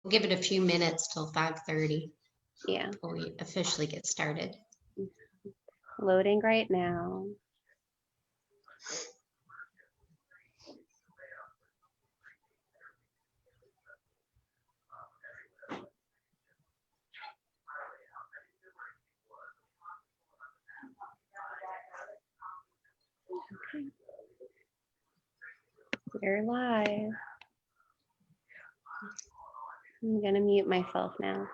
We'll give it a few minutes till 5:30 Yeah. before we officially get started. Loading right now. Okay. We're live. I'm gonna mute myself now.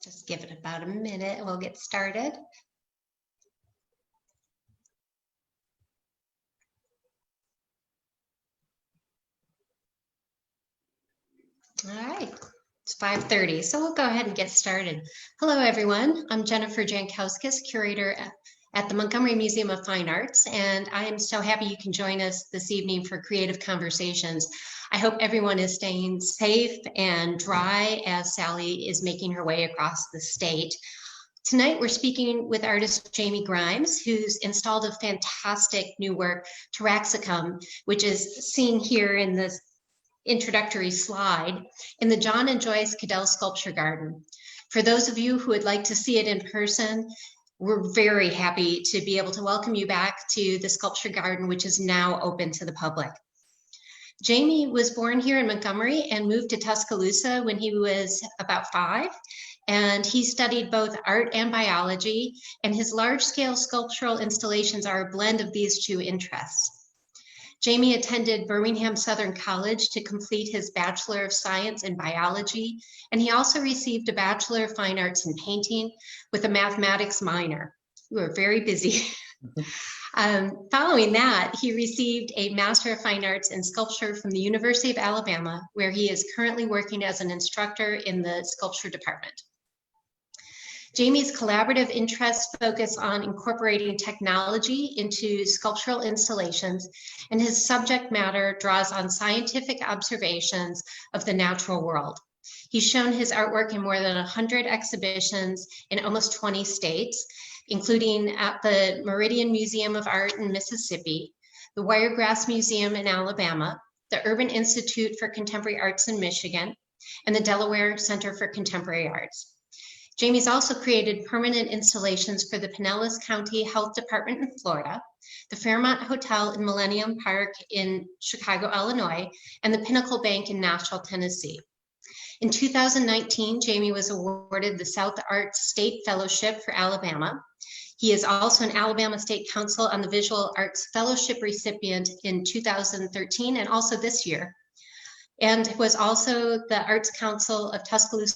Just give it about a minute and we'll get started. All right, it's 5:30, so we'll go ahead and get started. Hello, everyone. I'm Jennifer Jankauskas, curator at the Montgomery Museum of Fine Arts, and I am so happy you can join us this evening for Creative Conversations. I hope everyone is staying safe and dry as Sally is making her way across the state. Tonight, we're speaking with artist Jamey Grimes, who's installed a fantastic new work, Taraxacum, which is seen here in this introductory slide, in the John and Joyce Caddell Sculpture Garden. For those of you who would like to see it in person, we're very happy to be able to welcome you back to the Sculpture Garden, which is now open to the public. Jamey was born here in Montgomery and moved to Tuscaloosa when he was about 5. And he studied both art and biology, and his large-scale sculptural installations are a blend of these two interests. Jamey attended Birmingham Southern College to complete his Bachelor of Science in Biology, and he also received a Bachelor of Fine Arts in Painting with a mathematics minor. We were very busy. Following that, he received a Master of Fine Arts in Sculpture from the University of Alabama, where he is currently working as an instructor in the sculpture department. Jamey's collaborative interests focus on incorporating technology into sculptural installations, and his subject matter draws on scientific observations of the natural world. He's shown his artwork in more than 100 exhibitions in almost 20 states, including at the Meridian Museum of Art in Mississippi, the Wiregrass Museum in Alabama, the Urban Institute for Contemporary Arts in Michigan, and the Delaware Center for Contemporary Arts. Jamey's also created permanent installations for the Pinellas County Health Department in Florida, the Fairmont Hotel in Millennium Park in Chicago, Illinois, and the Pinnacle Bank in Nashville, Tennessee. In 2019, Jamey was awarded the South Arts State Fellowship for Alabama. He is also an Alabama State Council on the Visual Arts Fellowship recipient in 2013 and also this year, and was also the Arts Council of Tuscaloosa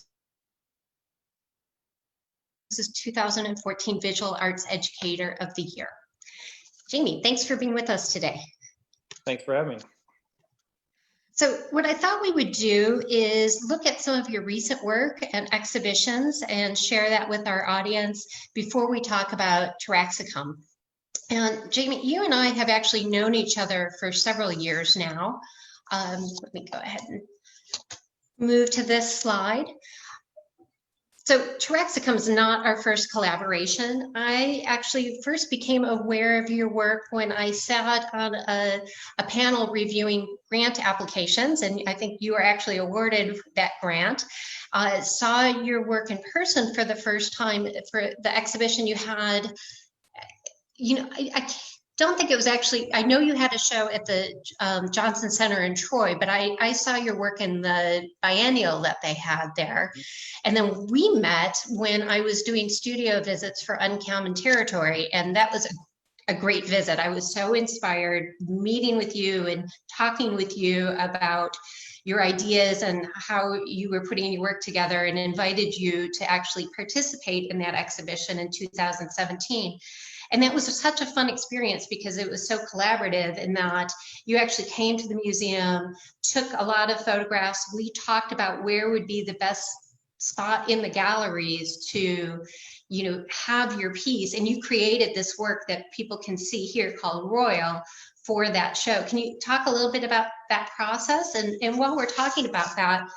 2014 Visual Arts Educator of the Year. Jamey, thanks for being with us today. Thanks for having me. So what I thought we would do is look at some of your recent work and exhibitions and share that with our audience before we talk about Taraxacum. And Jamey, you and I have actually known each other for several years now. Let me go ahead and move to this slide. So Taraxacum is not our first collaboration. I actually first became aware of your work when I sat on a panel reviewing grant applications, and I think you were actually awarded that grant. Saw your work in person for the first time for the exhibition you had. You know, I don't think it was actually, I know you had a show at the Johnson Center in Troy, but I saw your work in the biennial that they had there. And then we met when I was doing studio visits for Uncommon Territory, and that was a great visit. I was so inspired meeting with you and talking with you about your ideas and how you were putting your work together, and invited you to actually participate in that exhibition in 2017. And that was such a fun experience because it was so collaborative in that you actually came to the museum, took a lot of photographs. We talked about where would be the best spot in the galleries to, have your piece. And you created this work that people can see here called Royal for that show. Can you talk a little bit about that process? And while we're talking about that,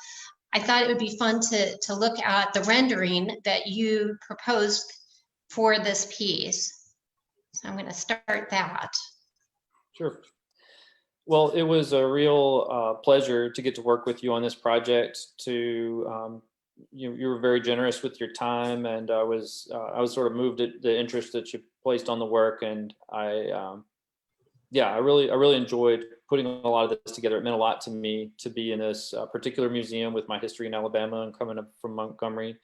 I thought it would be fun to look at the rendering that you proposed for this piece. So I'm going to start that. Sure. Well, it was a real pleasure to get to work with you on this project. You were very generous with your time, and I was sort of moved at the interest that you placed on the work, and I really enjoyed putting a lot of this together. It meant a lot to me to be in this particular museum with my history in Alabama and coming up from Montgomery.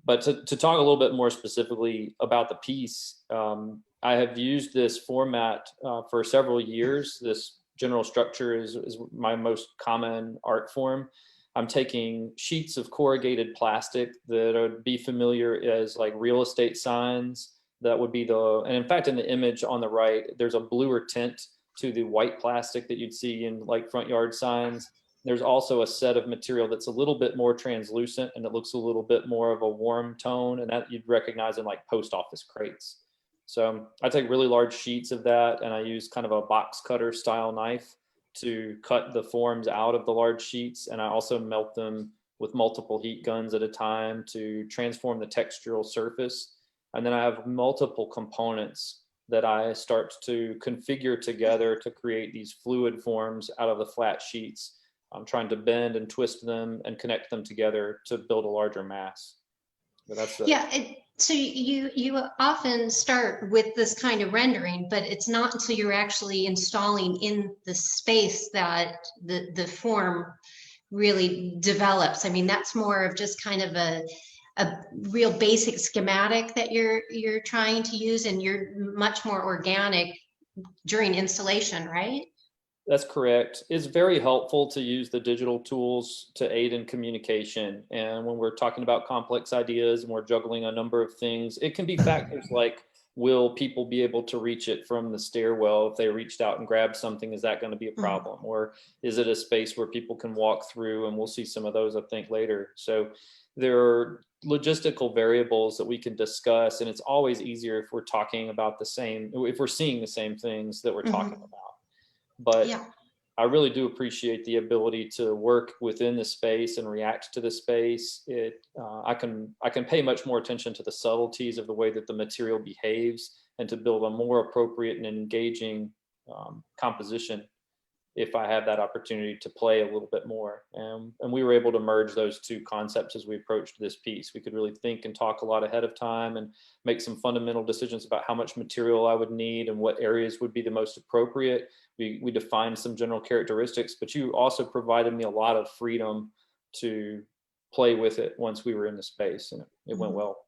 But to talk a little bit more specifically about the piece, I have used this format for several years. This general structure is my most common art form. I'm taking sheets of corrugated plastic that would be familiar as like real estate signs. That would be and in fact, in the image on the right, there's a bluer tint to the white plastic that you'd see in like front yard signs. There's also a set of material that's a little bit more translucent and it looks a little bit more of a warm tone, and that you'd recognize in like post office crates. So I take really large sheets of that and I use kind of a box cutter style knife to cut the forms out of the large sheets. And I also melt them with multiple heat guns at a time to transform the textural surface. And then I have multiple components that I start to configure together to create these fluid forms out of the flat sheets. I'm trying to bend and twist them and connect them together to build a larger mass. But that's so you often start with this kind of rendering, but it's not until you're actually installing in the space that the form really develops. I mean, that's more of just kind of a real basic schematic that you're trying to use, and you're much more organic during installation, right? That's correct. It's very helpful to use the digital tools to aid in communication. And when we're talking about complex ideas and we're juggling a number of things, it can be factors like, will people be able to reach it from the stairwell if they reached out and grabbed something? Is that going to be a problem? Or is it a space where people can walk through? And we'll see some of those, I think, later. So there are logistical variables that we can discuss. And it's always easier if we're talking about if we're seeing the same things that we're talking about. But yeah. I really do appreciate the ability to work within the space and react to the space. I can pay much more attention to the subtleties of the way that the material behaves and to build a more appropriate and engaging composition if I have that opportunity to play a little bit more. And we were able to merge those two concepts as we approached this piece. We could really think and talk a lot ahead of time and make some fundamental decisions about how much material I would need and what areas would be the most appropriate. We defined some general characteristics, but you also provided me a lot of freedom to play with it once we were in the space, and it went well.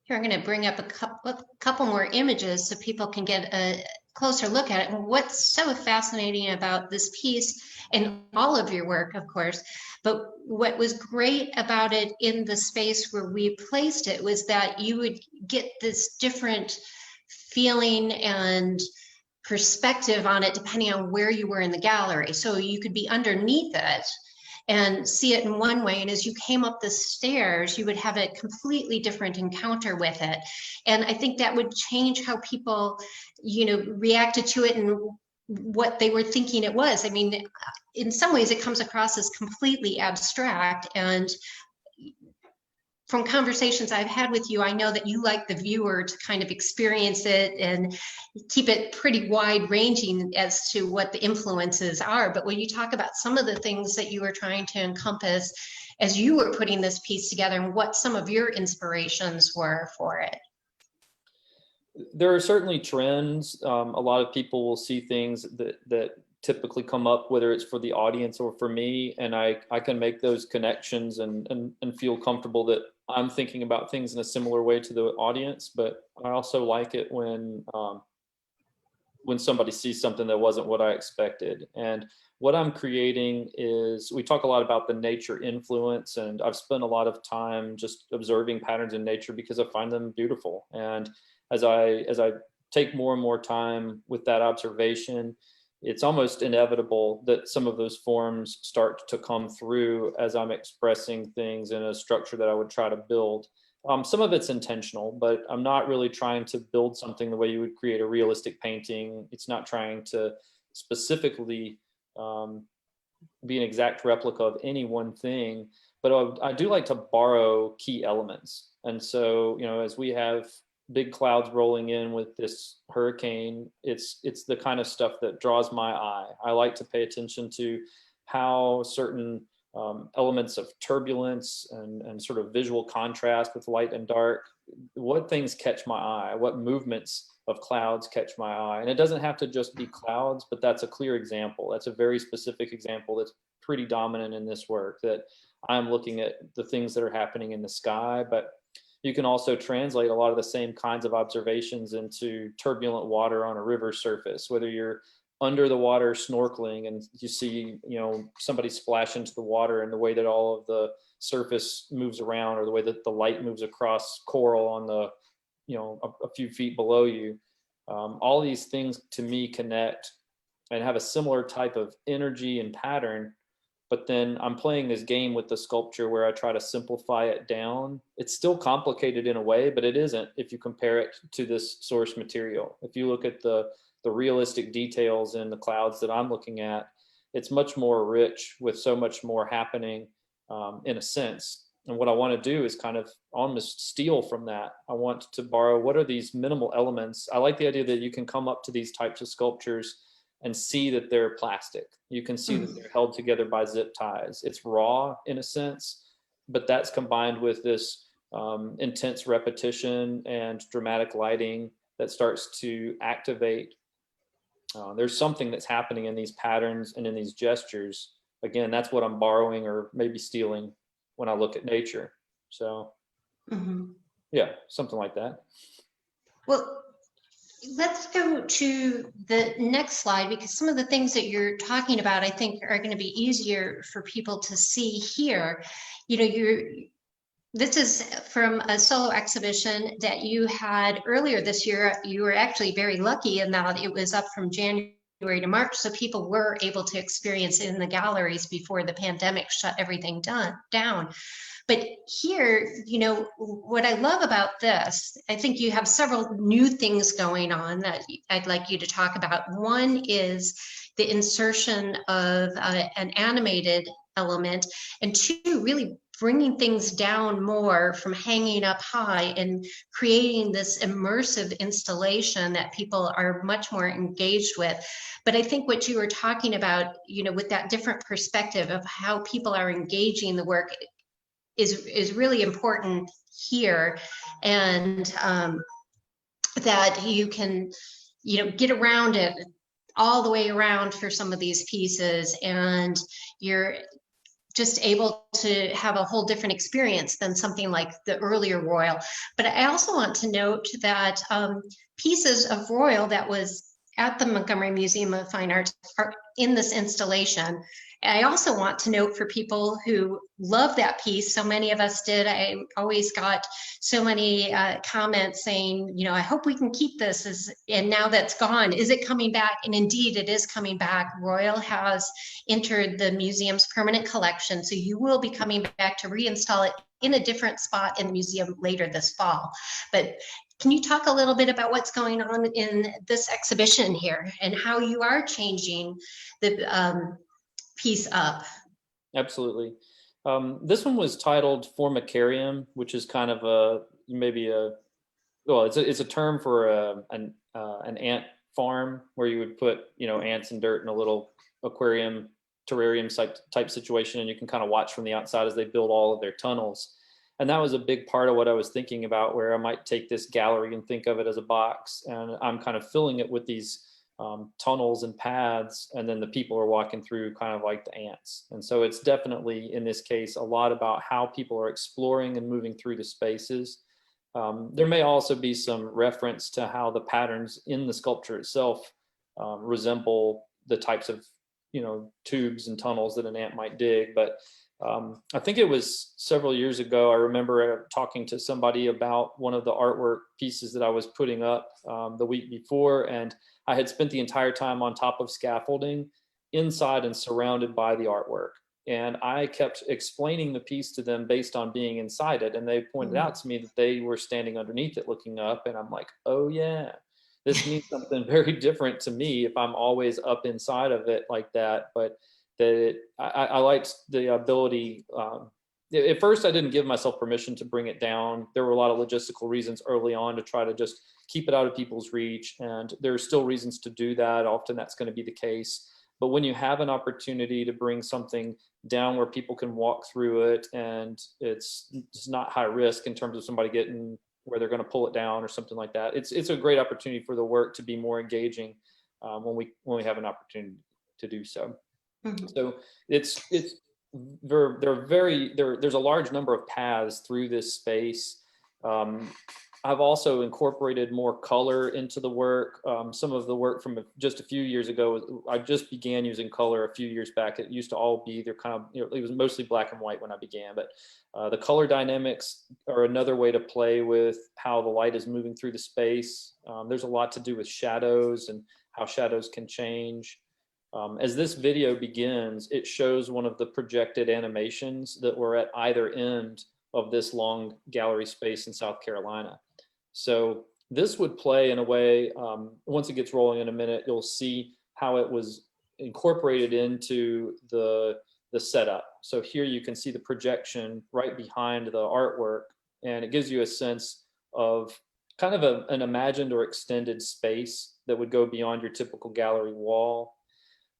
Here, I'm going to bring up a couple more images so people can get a closer look at it. And what's so fascinating about this piece and all of your work, of course, but what was great about it in the space where we placed it was that you would get this different feeling and perspective on it depending on where you were in the gallery. So you could be underneath it and see it in one way, and as you came up the stairs you would have a completely different encounter with it. And I think that would change how people reacted to it and what they were thinking it was. I mean, in some ways it comes across as completely abstract, and from conversations I've had with you, I know that you like the viewer to kind of experience it and keep it pretty wide ranging as to what the influences are. But when you talk about some of the things that you were trying to encompass as you were putting this piece together and what some of your inspirations were for it. There are certainly trends. A lot of people will see things that typically come up, whether it's for the audience or for me, and I can make those connections and feel comfortable that I'm thinking about things in a similar way to the audience. But I also like it when somebody sees something that wasn't what I expected. And what I'm creating is, we talk a lot about the nature influence, and I've spent a lot of time just observing patterns in nature because I find them beautiful. And as I take more and more time with that observation, it's almost inevitable that some of those forms start to come through as I'm expressing things in a structure that I would try to build. Some of it's intentional, but I'm not really trying to build something the way you would create a realistic painting. It's not trying to specifically be an exact replica of any one thing, but I do like to borrow key elements. And so, as we have big clouds rolling in with this hurricane, it's the kind of stuff that draws my eye. I like to pay attention to how certain elements of turbulence and sort of visual contrast with light and dark, what things catch my eye, what movements of clouds catch my eye. And it doesn't have to just be clouds, but that's a clear example. That's a very specific example that's pretty dominant in this work, that I'm looking at the things that are happening in the sky, but you can also translate a lot of the same kinds of observations into turbulent water on a river surface, whether you're under the water snorkeling and you see, somebody splash into the water, and the way that all of the surface moves around, or the way that the light moves across coral on the, a few feet below you. All these things to me connect and have a similar type of energy and pattern. But then I'm playing this game with the sculpture where I try to simplify it down. It's still complicated in a way, but it isn't if you compare it to this source material. If you look at the realistic details in the clouds that I'm looking at, it's much more rich with so much more happening in a sense. And what I want to do is kind of almost steal from that. I want to borrow, what are these minimal elements? I like the idea that you can come up to these types of sculptures and see that they're plastic. You can see that they're held together by zip ties. It's raw in a sense, but that's combined with this intense repetition and dramatic lighting that starts to activate. There's something that's happening in these patterns and in these gestures. Again, that's what I'm borrowing or maybe stealing when I look at nature. So yeah, something like that. Well, let's go to the next slide, because some of the things that you're talking about, I think, are going to be easier for people to see here. This is from a solo exhibition that you had earlier this year. You were actually very lucky in that it was up from January to March, so people were able to experience it in the galleries before the pandemic shut everything down. But here, what I love about this, I think you have several new things going on that I'd like you to talk about. One is the insertion of an animated element, and two, really bringing things down more from hanging up high and creating this immersive installation that people are much more engaged with. But I think what you were talking about, with that different perspective of how people are engaging the work is really important here, and that you can, get around it all the way around for some of these pieces, and you're just able to have a whole different experience than something like the earlier Royal. But I also want to note that pieces of Royal that was at the Montgomery Museum of Fine Arts are in this installation. I also want to note, for people who love that piece, so many of us did, I always got so many comments saying, I hope we can keep this, and now that's gone, is it coming back? And indeed, it is coming back. Royal has entered the museum's permanent collection, so you will be coming back to reinstall it in a different spot in the museum later this fall. But can you talk a little bit about what's going on in this exhibition here, and how you are changing the piece up? Absolutely. This one was titled Formicarium, which is kind of it's a term for an ant farm, where you would put ants and dirt in a little aquarium, terrarium type situation, and you can kind of watch from the outside as they build all of their tunnels. And that was a big part of what I was thinking about, where I might take this gallery and think of it as a box, and I'm kind of filling it with these tunnels and paths, and then the people are walking through kind of like the ants. And so it's definitely, in this case, a lot about how people are exploring and moving through the spaces. There may also be some reference to how the patterns in the sculpture itself resemble the types of tubes and tunnels that an ant might dig, but I think it was several years ago. I remember talking to somebody about one of the artwork pieces that I was putting up the week before, and I had spent the entire time on top of scaffolding inside and surrounded by the artwork. And I kept explaining the piece to them based on being inside it. And they pointed out to me that they were standing underneath it looking up. And I'm like, oh yeah, this means something very different to me if I'm always up inside of it like that. But that I liked the ability. At first, I didn't give myself permission to bring it down. There were a lot of logistical reasons early on to try to just keep it out of people's reach. And there are still reasons to do that. Often that's going to be the case. But when you have an opportunity to bring something down where people can walk through it and it's not high risk in terms of somebody getting where they're going to pull it down or something like that, it's a great opportunity for the work to be more engaging when we have an opportunity to do so. Mm-hmm. So there's a large number of paths through this space. I've also incorporated more color into the work. Some of the work from just a few years ago, I just began using color a few years back. It used to all be, they're kind of, it was mostly black and white when I began, but the color dynamics are another way to play with how the light is moving through the space. There's a lot to do with shadows and how shadows can change. As this video begins, it shows one of the projected animations that were at either end of this long gallery space in South Carolina. So this would play in a way, once it gets rolling in a minute, you'll see how it was incorporated into the setup. So here you can see the projection right behind the artwork, and it gives you a sense of kind of an imagined or extended space that would go beyond your typical gallery wall.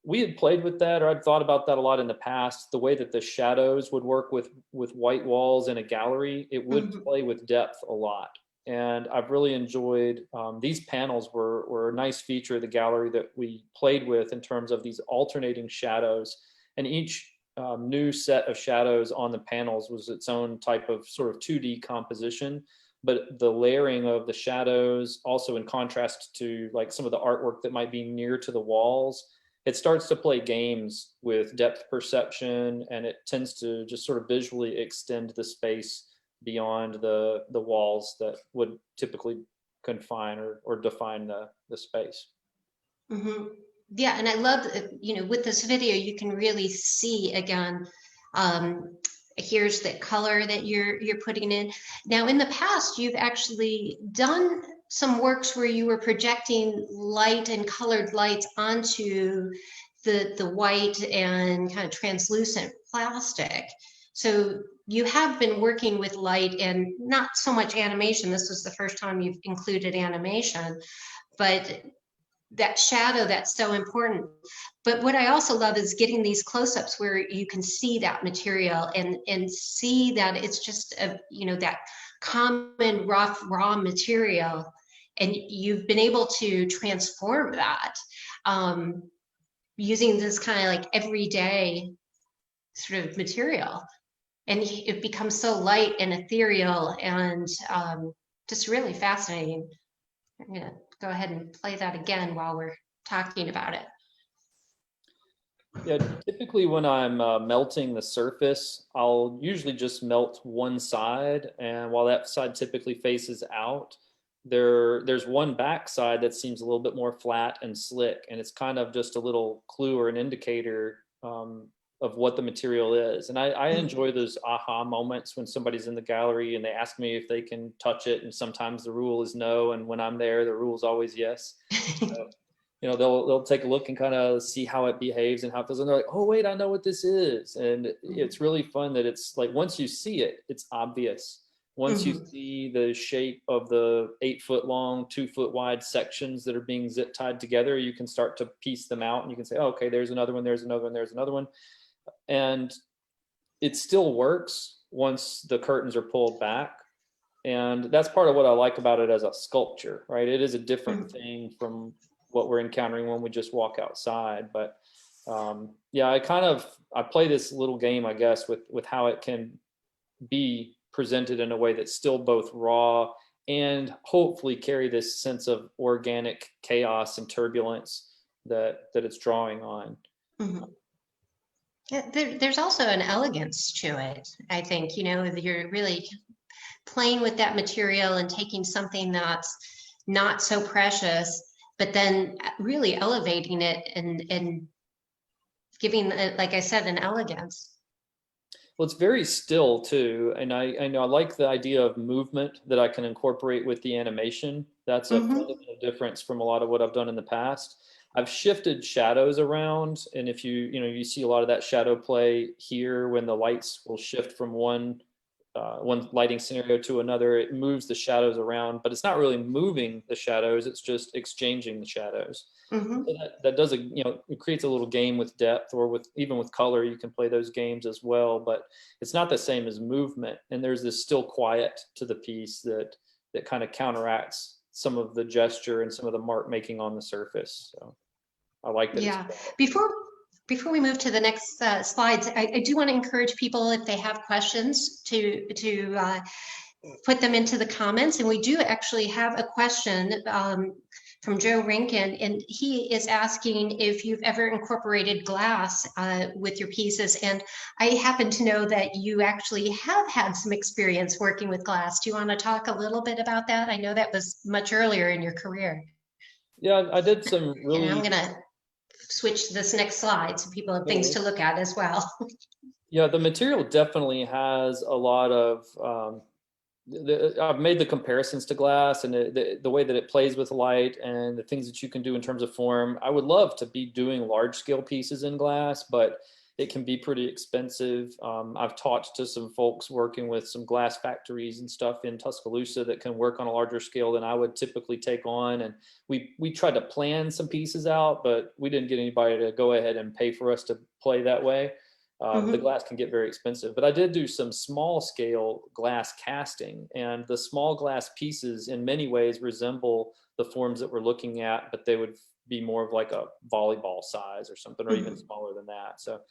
We had played with that, or I'd thought about that a lot in the past, the way that the shadows would work with white walls in a gallery. It would play with depth a lot. And I've really enjoyed, these panels were a nice feature of the gallery that we played with in terms of these alternating shadows. And each new set of shadows on the panels was its own type of sort of 2D composition. But the layering of the shadows, also in contrast to like some of the artwork that might be near to the walls, it starts to play games with depth perception, and it tends to just sort of visually extend the space beyond the walls that would typically confine or define the space. Mm-hmm. Yeah, and I love, with this video, you can really see again, here's the color that you're putting in. Now, in the past, you've actually done some works where you were projecting light and colored lights onto the white and kind of translucent plastic. So you have been working with light and not so much animation. This was the first time you've included animation, but that shadow, that's so important. But what I also love is getting these close-ups where you can see that material and see that it's just that common rough raw material, and you've been able to transform that using this kind of like everyday sort of material, and it becomes so light and ethereal and just really fascinating. I'm gonna go ahead and play that again while we're talking about it. Yeah, typically when I'm melting the surface, I'll usually just melt one side, and while that side typically faces out, there's one back side that seems a little bit more flat and slick, and it's kind of just a little clue or an indicator of what the material is. And I enjoy those aha moments when somebody's in the gallery and they ask me if they can touch it, and sometimes the rule is no, and when I'm there, the rule is always yes. So, they'll take a look and kind of see how it behaves and how it feels, and they're like, oh wait, I know what this is. And it's really fun that it's like, once you see it, it's obvious. Once you see the shape of the 8-foot long, 2-foot wide sections that are being zip tied together, you can start to piece them out, and you can say, oh, okay, there's another one, there's another one, there's another one. And it still works once the curtains are pulled back. And that's part of what I like about it as a sculpture, right? It is a different thing from what we're encountering when we just walk outside. But yeah, I play this little game, I guess, with how it can be presented in a way that's still both raw and hopefully carry this sense of organic chaos and turbulence that it's drawing on. Yeah, there's also an elegance to it. I think, you know, you're really playing with that material and taking something that's not so precious, but then really elevating it and giving it, like I said, an elegance. Well, it's very still too, and I know I like the idea of movement that I can incorporate with the animation. That's a Hmm. fundamental difference from a lot of what I've done in the past. I've shifted shadows around, and if you see a lot of that shadow play here when the lights will shift from one lighting scenario to another. It moves the shadows around, but it's not really moving the shadows. It's just exchanging the shadows. Hmm. So that does it creates a little game with depth, or with even with color. You can play those games as well, but it's not the same as movement. And there's this still quiet to the piece that kind of counteracts some of the gesture and some of the mark making on the surface. So I like that it's Yeah. Before before we move to the next slides, I do want to encourage people, if they have questions, to put them into the comments. And we do actually have a question from Joe Rinkin, and he is asking if you've ever incorporated glass with your pieces. And I happen to know that you actually have had some experience working with glass. Do you want to talk a little bit about that? I know that was much earlier in your career. Yeah, I did some And I'm really going to switch to this next slide so people have things to look at as well. yeah, the material definitely has a lot of I've made the comparisons to glass, and the way that it plays with light and the things that you can do in terms of form. I would love to be doing large scale pieces in glass, but it can be pretty expensive. I've talked to some folks working with some glass factories and stuff in Tuscaloosa that can work on a larger scale than I would typically take on. And we tried to plan some pieces out, but we didn't get anybody to go ahead and pay for us to play that way. The Mhm. glass can get very expensive, but I did do some small scale glass casting, and the small glass pieces in many ways resemble the forms that we're looking at, but they would be more of like a volleyball size or something, or even Mhm. smaller than that. So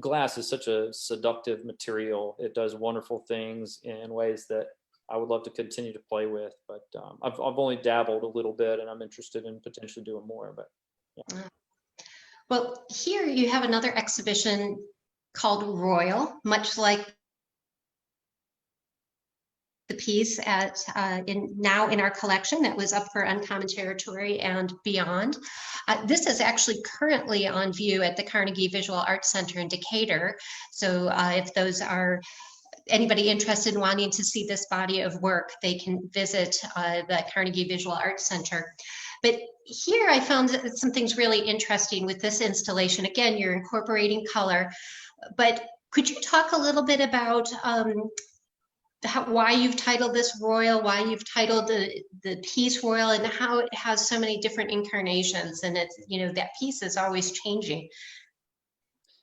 glass is such a seductive material. It does wonderful things in ways that I would love to continue to play with, but I've only dabbled a little bit, and I'm interested in potentially doing more. But yeah. Well, here you have another exhibition called Royal, much like the piece now in our collection that was up for Uncommon Territory and beyond. This is actually currently on view at the Carnegie Visual Arts Center in Decatur. So if those are anybody interested in wanting to see this body of work, they can visit the Carnegie Visual Arts Center. But here I found some things really interesting with this installation. Again, you're incorporating color, but could you talk a little bit about why you've titled this Royal, why you've titled the piece Royal, and how it has so many different incarnations, and it's, you know, that piece is always changing.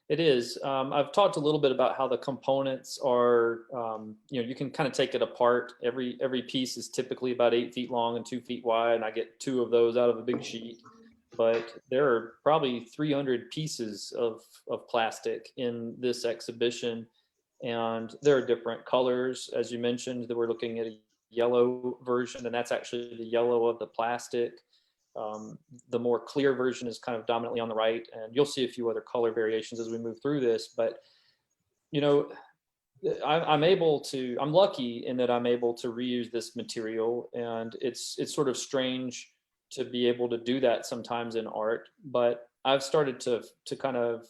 It is. I've talked a little bit about how the components are, you can kind of take it apart. Every piece is typically about 8 feet long and 2 feet wide, and I get two of those out of a big sheet. But there are probably 300 pieces of plastic in this exhibition, and there are different colors. As you mentioned, that we're looking at a yellow version, and that's actually the yellow of the plastic. The more clear version is kind of dominantly on the right, and you'll see a few other color variations as we move through this. But you know, I'm lucky in that I'm able to reuse this material, and it's sort of strange to be able to do that sometimes in art. But I've started to kind of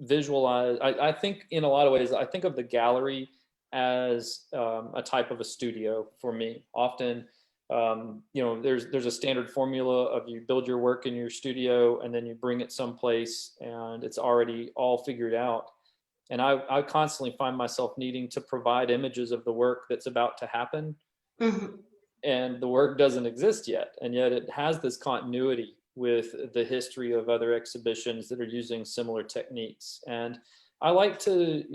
visualize. I think in a lot of ways, I think of the gallery as a type of a studio for me. Often, there's a standard formula of you build your work in your studio and then you bring it someplace and it's already all figured out. And I constantly find myself needing to provide images of the work that's about to happen, Mhm. and the work doesn't exist yet, and yet it has this continuity with the history of other exhibitions that are using similar techniques. And I like to,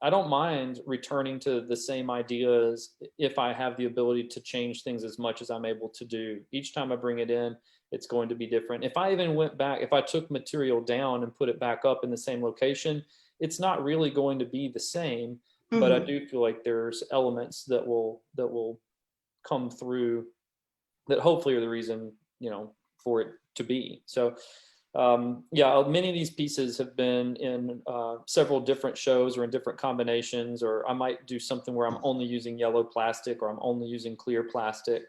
I don't mind returning to the same ideas if I have the ability to change things as much as I'm able to do. Each time I bring it in, it's going to be different. If I even went back, if I took material down and put it back up in the same location, it's not really going to be the same. But I Mhm. do feel like there's elements that will come through that hopefully are the reason, for it to be. So Yeah, many of these pieces have been in several different shows or in different combinations, or I might do something where I'm only using yellow plastic or I'm only using clear plastic.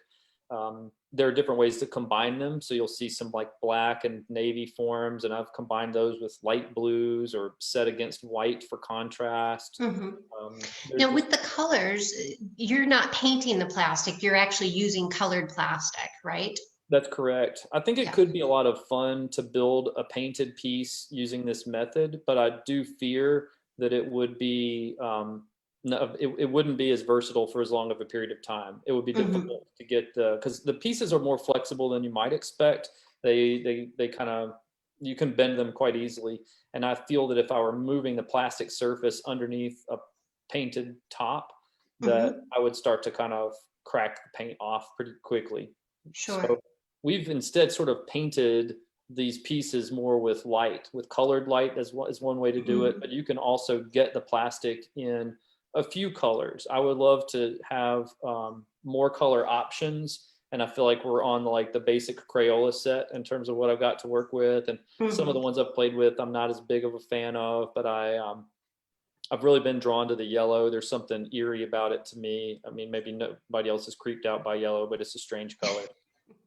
There are different ways to combine them. So you'll see some like black and navy forms, and I've combined those with light blues or set against white for contrast. Now with the colors, you're not painting the plastic, you're actually using colored plastic, right? That's correct. I think it Yeah. could be a lot of fun to build a painted piece using this method, but I do fear that it would be no, it wouldn't be as versatile for as long of a period of time. It would be difficult to get because the pieces are more flexible than you might expect. They kind of, you can bend them quite easily. And I feel that if I were moving the plastic surface underneath a painted top, that I would start to kind of crack the paint off pretty quickly. Sure. So we've instead sort of painted these pieces more with light, with colored light as one way to do it. But you can also get the plastic in a few colors. I would love to have more color options. And I feel like we're on like the basic Crayola set in terms of what I've got to work with. And some of the ones I've played with, I'm not as big of a fan of, but I've really been drawn to the yellow. There's something eerie about it to me. I mean, maybe nobody else is creeped out by yellow, but it's a strange color.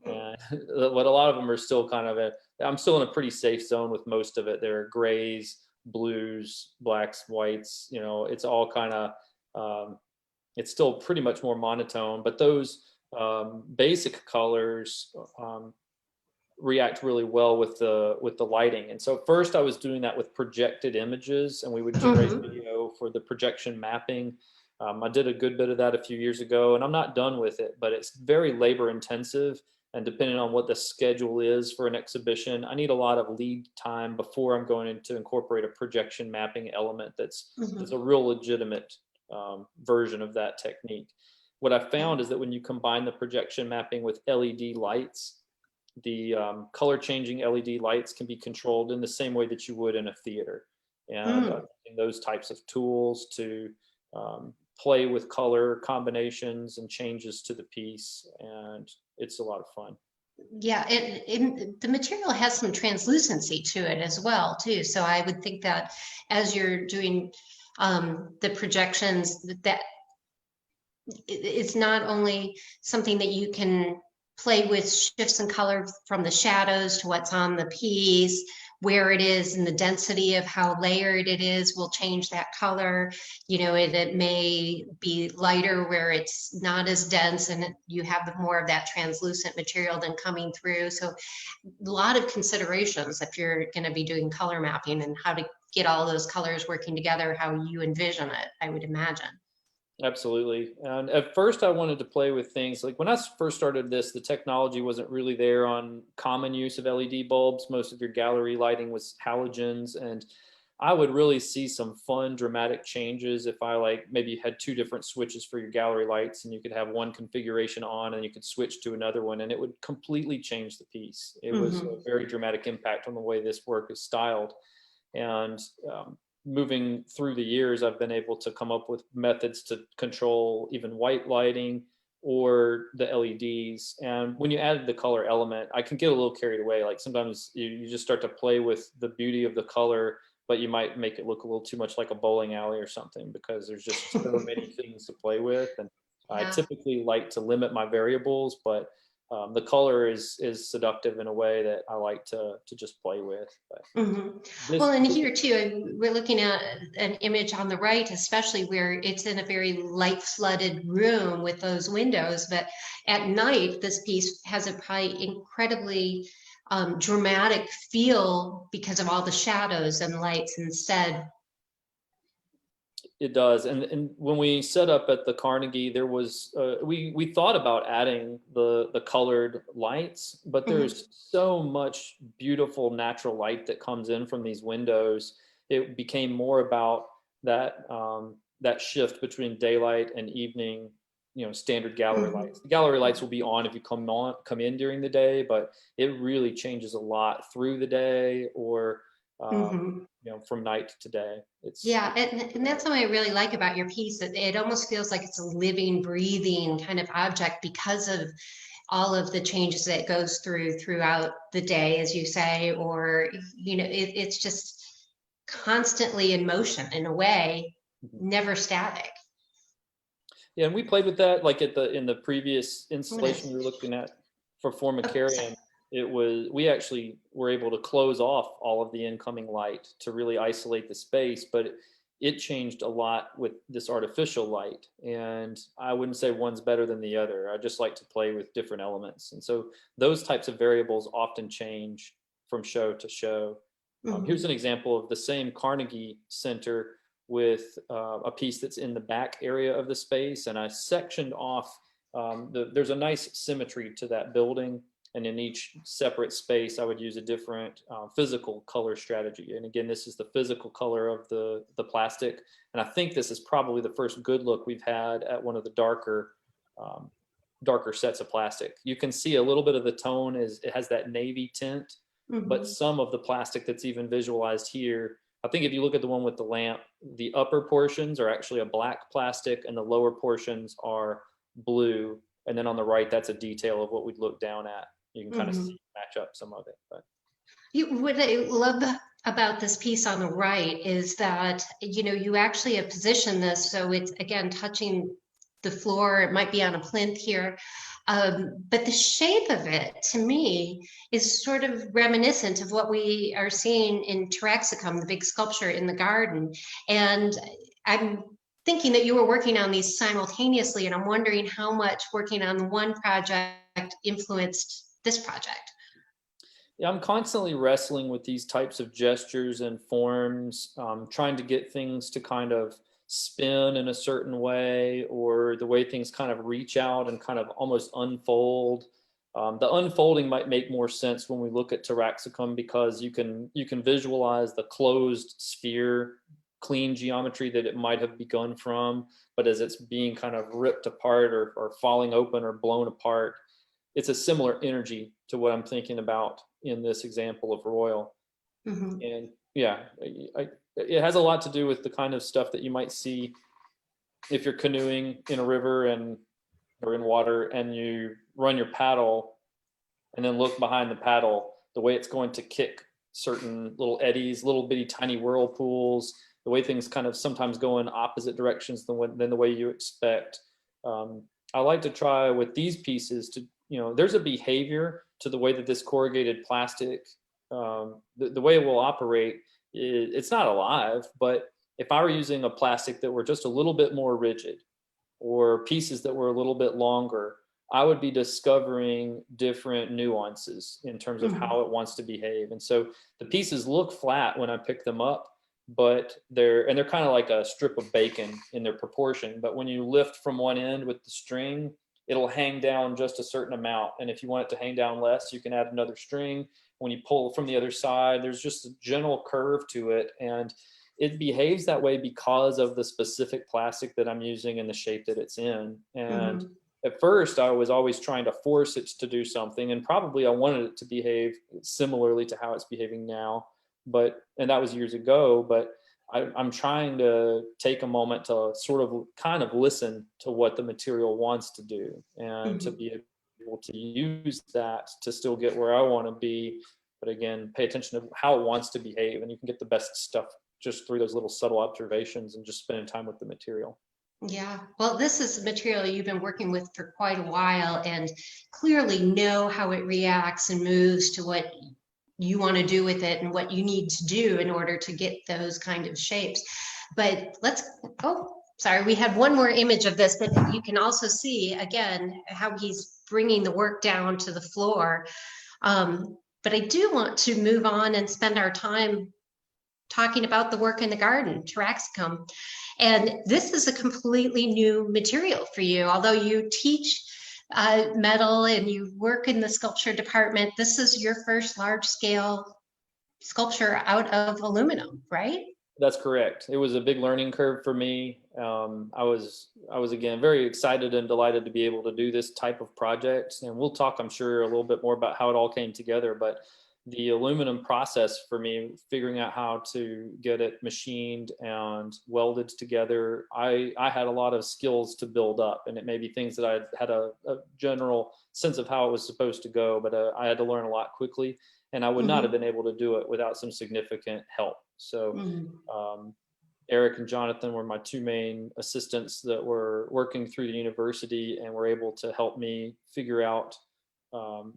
And but a lot of them are still kind of I'm still in a pretty safe zone with most of it. There are grays, blues, blacks, whites, you know, it's all kind of, it's still pretty much more monotone, but those basic colors react really well with the lighting. And so first I was doing that with projected images, and we would generate video for the projection mapping. I did a good bit of that a few years ago, and I'm not done with it, but it's very labor intensive. And depending on what the schedule is for an exhibition, I need a lot of lead time before I'm going to incorporate a projection mapping element that's a real legitimate version of that technique. What I found is that when you combine the projection mapping with LED lights, the color changing LED lights can be controlled in the same way that you would in a theater. And those types of tools to play with color combinations and changes to the piece, and it's a lot of fun. Yeah, the material has some translucency to it as well too. So I would think that as you're doing the projections, that it's not only something that you can play with shifts in color from the shadows to what's on the piece, where it is, and the density of how layered it is will change that color. You know, it may be lighter where it's not as dense, and you have more of that translucent material then coming through. So a lot of considerations if you're going to be doing color mapping and how to get all those colors working together, how you envision it, I would imagine. Absolutely. And at first I wanted to play with things like when I first started this, the technology wasn't really there on common use of LED bulbs. Most of your gallery lighting was halogens, and I would really see some fun dramatic changes if I like maybe had two different switches for your gallery lights, and you could have one configuration on and you could switch to another one, and it would completely change the piece. It was a very dramatic impact on the way this work is styled. And moving through the years, I've been able to come up with methods to control even white lighting or the LEDs. And when you add the color element, I can get a little carried away. Like sometimes you just start to play with the beauty of the color, but you might make it look a little too much like a bowling alley or something because there's just so many things to play with. And I typically like to limit my variables, but the color is seductive in a way that I like to just play with. Well, and here too, we're looking at an image on the right, especially where it's in a very light flooded room with those windows. But at night, this piece has a probably incredibly dramatic feel because of all the shadows and lights instead. It does. And when we set up at the Carnegie, there was, we thought about adding the colored lights, but there's so much beautiful natural light that comes in from these windows. It became more about that, that shift between daylight and evening, you know, standard gallery lights. The gallery lights will be on if you come in during the day, but it really changes a lot through the day or, you know, from night to day. And that's what I really like about your piece. It almost feels like it's a living, breathing kind of object because of all of the changes that it goes throughout the day, as you say, or, it's just constantly in motion in a way, never static. Yeah, and we played with that like in the previous installation we were looking at for Formicarium. We actually were able to close off all of the incoming light to really isolate the space, but it changed a lot with this artificial light. And I wouldn't say one's better than the other. I just like to play with different elements. And so those types of variables often change from show to show. Here's an example of the same Carnegie Center with a piece that's in the back area of the space. And I sectioned off, there's a nice symmetry to that building. And in each separate space, I would use a different physical color strategy. And again, this is the physical color of the plastic. And I think this is probably the first good look we've had at one of the darker sets of plastic. You can see a little bit of the tone it has that navy tint, but some of the plastic that's even visualized here, I think if you look at the one with the lamp, the upper portions are actually a black plastic and the lower portions are blue. And then on the right, that's a detail of what we'd look down at. You can kind of match up some of it. But what I love about this piece on the right is that, you actually have positioned this so it's, again, touching the floor. It might be on a plinth here. But the shape of it, to me, is sort of reminiscent of what we are seeing in Taraxacum, the big sculpture in the garden. And I'm thinking that you were working on these simultaneously, and I'm wondering how much working on the one project influenced this project. Yeah, I'm constantly wrestling with these types of gestures and forms, trying to get things to kind of spin in a certain way, or the way things kind of reach out and kind of almost unfold. The unfolding might make more sense when we look at Taraxacum, because you can visualize the closed sphere, clean geometry that it might have begun from, but as it's being kind of ripped apart or falling open or blown apart, it's a similar energy to what I'm thinking about in this example of Royal. And yeah, it has a lot to do with the kind of stuff that you might see if you're canoeing in a river or in water, and you run your paddle and then look behind the paddle, the way it's going to kick certain little eddies, little bitty tiny whirlpools, the way things kind of sometimes go in opposite directions than the way you expect. I like to try with these pieces to, there's a behavior to the way that this corrugated plastic, the way it will operate, it's not alive, but if I were using a plastic that were just a little bit more rigid, or pieces that were a little bit longer, I would be discovering different nuances in terms of how it wants to behave. And so the pieces look flat when I pick them up, but they're kind of like a strip of bacon in their proportion. But when you lift from one end with the string, it'll hang down just a certain amount. And if you want it to hang down less, you can add another string. When you pull from the other side, there's just a general curve to it. And it behaves that way because of the specific plastic that I'm using and the shape that it's in. And at first, I was always trying to force it to do something. And probably I wanted it to behave similarly to how it's behaving now. And that was years ago, but I'm trying to take a moment to sort of kind of listen to what the material wants to do, and to be able to use that to still get where I want to be. But again, pay attention to how it wants to behave, and you can get the best stuff just through those little subtle observations and just spending time with the material. Yeah, well, this is material you've been working with for quite a while, and clearly know how it reacts and moves to what you want to do with it and what you need to do in order to get those kind of shapes. But we had one more image of this, but you can also see again how he's bringing the work down to the floor. But I do want to move on and spend our time talking about the work in the garden, Taraxacum. And this is a completely new material for you. Although you teach metal and you work in the sculpture department, this is your first large scale sculpture out of aluminum, right? That's correct. It was a big learning curve for me. I was again very excited and delighted to be able to do this type of project, and we'll talk, I'm sure, a little bit more about how it all came together. But the aluminum process for me, figuring out how to get it machined and welded together, I had a lot of skills to build up, and it may be things that I had a general sense of how it was supposed to go, but I had to learn a lot quickly, and I would not have been able to do it without some significant help. So Eric and Jonathan were my two main assistants that were working through the university and were able to help me figure out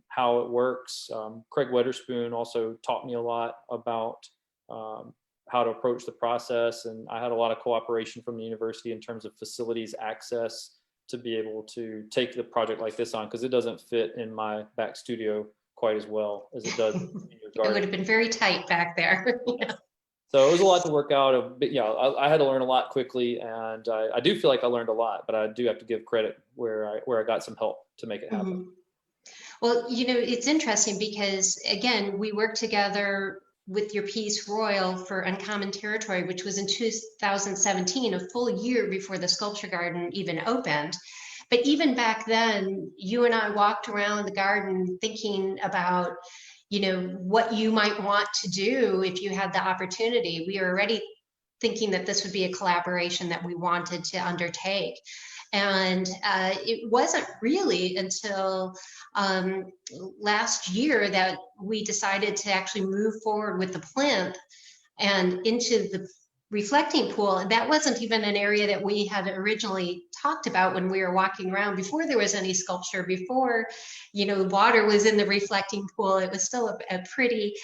how it works. Craig Weatherspoon also taught me a lot about how to approach the process, and I had a lot of cooperation from the university in terms of facilities access to be able to take the project like this on, because it doesn't fit in my back studio quite as well as it does in your garden. It would have been very tight back there. Yeah. So it was a lot to work out. But yeah, I had to learn a lot quickly, and I do feel like I learned a lot, but I do have to give credit where I got some help to make it happen. Well, it's interesting because, again, we worked together with your piece Royal for Uncommon Territory, which was in 2017, a full year before the Sculpture Garden even opened. But even back then, you and I walked around the garden thinking about, what you might want to do if you had the opportunity. We were already thinking that this would be a collaboration that we wanted to undertake. And it wasn't really until last year that we decided to actually move forward with the plinth and into the reflecting pool. And that wasn't even an area that we had originally talked about when we were walking around, before there was any sculpture, before, water was in the reflecting pool. It was still a pretty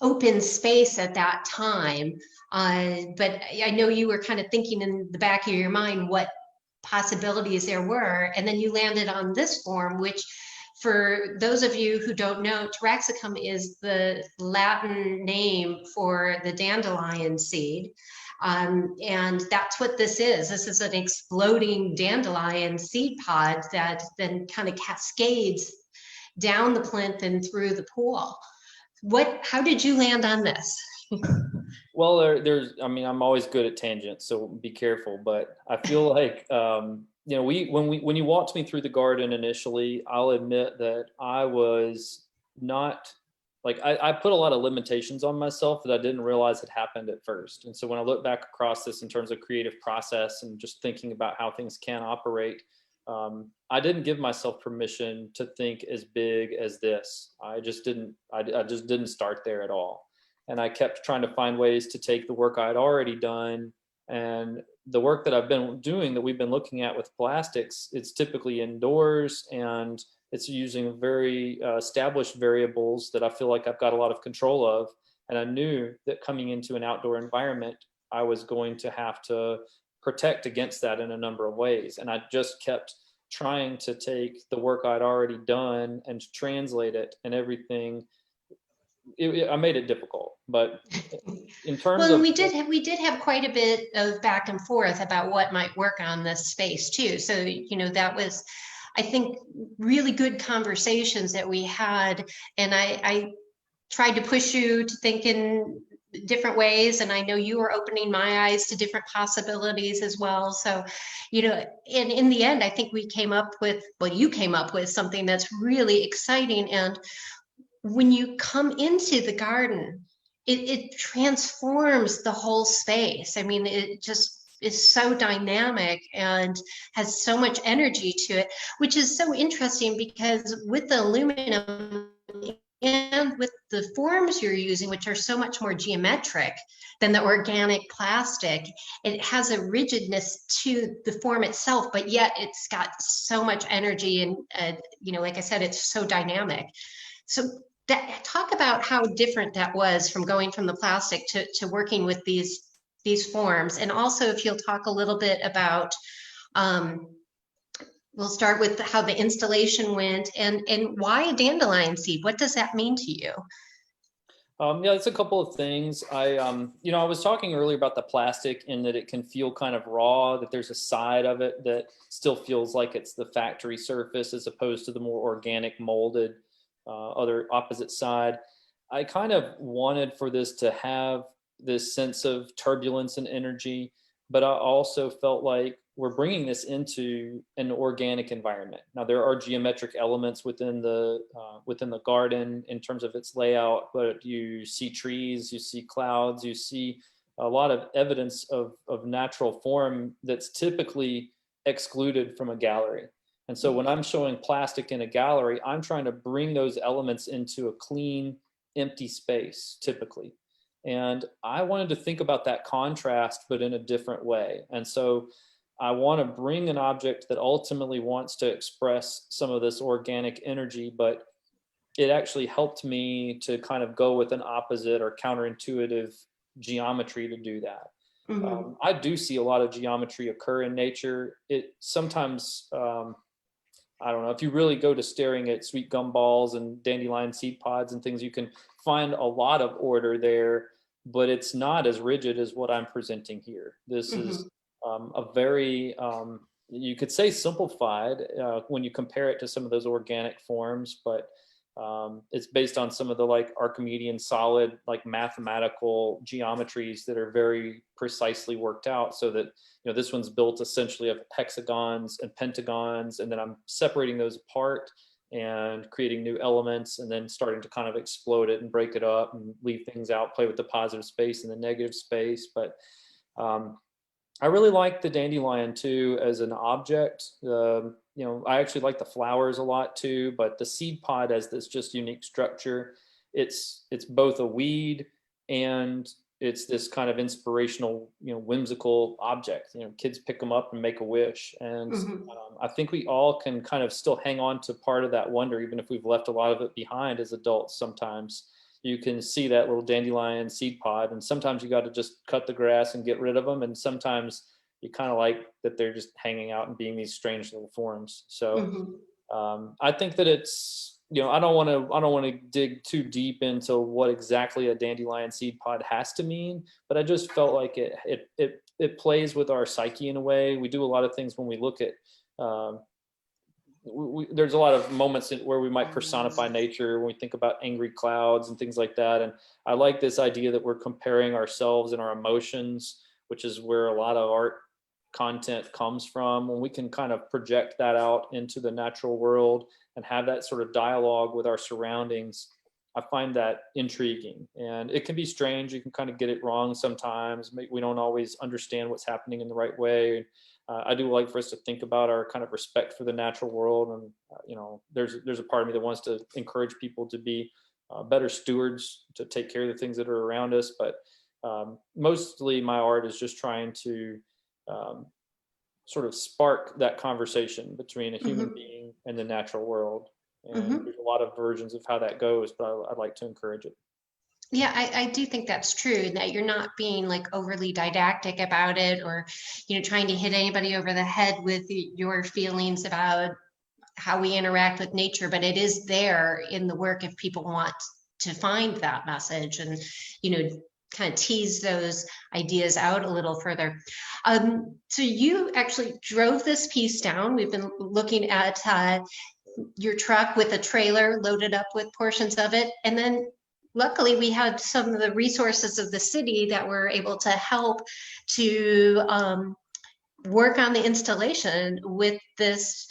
open space at that time. But I know you were kind of thinking in the back of your mind what possibilities there were. And then you landed on this form, which, for those of you who don't know, Taraxacum is the Latin name for the dandelion seed. And that's what this is. This is an exploding dandelion seed pod that then kind of cascades down the plinth and through the pool. How did you land on this? Well, I'm always good at tangents, so be careful. But I feel like, when you walked me through the garden initially, I'll admit that I was not, I put a lot of limitations on myself that I didn't realize had happened at first. And so when I look back across this in terms of creative process and just thinking about how things can operate, I didn't give myself permission to think as big as this. I just didn't start there at all. And I kept trying to find ways to take the work I had already done and the work that I've been doing, that we've been looking at with plastics. It's typically indoors, and it's using very established variables that I feel like I've got a lot of control of. And I knew that coming into an outdoor environment, I was going to have to protect against that in a number of ways. And I just kept trying to take the work I'd already done and translate it, and everything. I made it difficult, but in terms of, we did have quite a bit of back and forth about what might work on this space too. So, that was, I think, really good conversations that we had. And I tried to push you to think in different ways. And I know you were opening my eyes to different possibilities as well. So, and in the end, I think you came up with something that's really exciting. And when you come into the garden, it transforms the whole space. I mean, it just is so dynamic and has so much energy to it, which is so interesting because with the aluminum and with the forms you're using, which are so much more geometric than the organic plastic, it has a rigidness to the form itself, but yet it's got so much energy and, like I said, it's so dynamic. So talk about how different that was from going from the plastic to working with these forms. And also, if you'll talk a little bit about, we'll start with how the installation went and why a dandelion seed. What does that mean to you? Yeah, it's a couple of things. I was talking earlier about the plastic, in that it can feel kind of raw, that there's a side of it that still feels like it's the factory surface as opposed to the more organic molded other opposite side. I kind of wanted for this to have this sense of turbulence and energy, but I also felt like we're bringing this into an organic environment. Now there are geometric elements within the garden in terms of its layout, but you see trees, you see clouds, you see a lot of evidence of natural form that's typically excluded from a gallery. And so when I'm showing plastic in a gallery, I'm trying to bring those elements into a clean, empty space typically. And I wanted to think about that contrast, but in a different way. And so I want to bring an object that ultimately wants to express some of this organic energy, but it actually helped me to kind of go with an opposite or counterintuitive geometry to do that. Mm-hmm. I do see a lot of geometry occur in nature. It sometimes, I don't know, if you really go to staring at sweet gumballs and dandelion seed pods and things, you can find a lot of order there, but it's not as rigid as what I'm presenting here. This is a very, you could say simplified when you compare it to some of those organic forms, but it's based on some of the like Archimedean solid, like mathematical geometries that are very precisely worked out, so that, you know, this one's built essentially of hexagons and pentagons, and then I'm separating those apart and creating new elements, and then starting to kind of explode it and break it up and leave things out, play with the positive space and the negative space. But I really like the dandelion too as an object. You know, I actually like the flowers a lot too, but the seed pod has this just unique structure. It's both a weed and it's this kind of inspirational, you know, whimsical object. You know, kids pick them up and make a wish. And I think we all can kind of still hang on to part of that wonder, even if we've left a lot of it behind as adults. Sometimes you can see that little dandelion seed pod, and sometimes you got to just cut the grass and get rid of them. And sometimes you kind of like that they're just hanging out and being these strange little forms. So I think that it's, you know, I don't want to dig too deep into what exactly a dandelion seed pod has to mean, but I just felt like it plays with our psyche in a way. We do a lot of things when we look at, there's a lot of moments where we might personify nature when we think about angry clouds and things like that. And I like this idea that we're comparing ourselves and our emotions, which is where a lot of art content comes from. When we can kind of project that out into the natural world and have that sort of dialogue with our surroundings, I find that intriguing. And it can be strange. You can kind of get it wrong sometimes. We don't always understand what's happening in the right way. I do like for us to think about our kind of respect for the natural world. And, you know, there's a part of me that wants to encourage people to be better stewards, to take care of the things that are around us. But mostly my art is just trying to sort of spark that conversation between a human being and the natural world. And there's a lot of versions of how that goes, but I'd like to encourage it. Yeah, I do think that's true, that you're not being like overly didactic about it, or, you know, trying to hit anybody over the head with your feelings about how we interact with nature, but it is there in the work if people want to find that message and, you know, kind of tease those ideas out a little further. So you actually drove this piece down. We've been looking at your truck with a trailer loaded up with portions of it, and then luckily we had some of the resources of the city that were able to help to work on the installation with this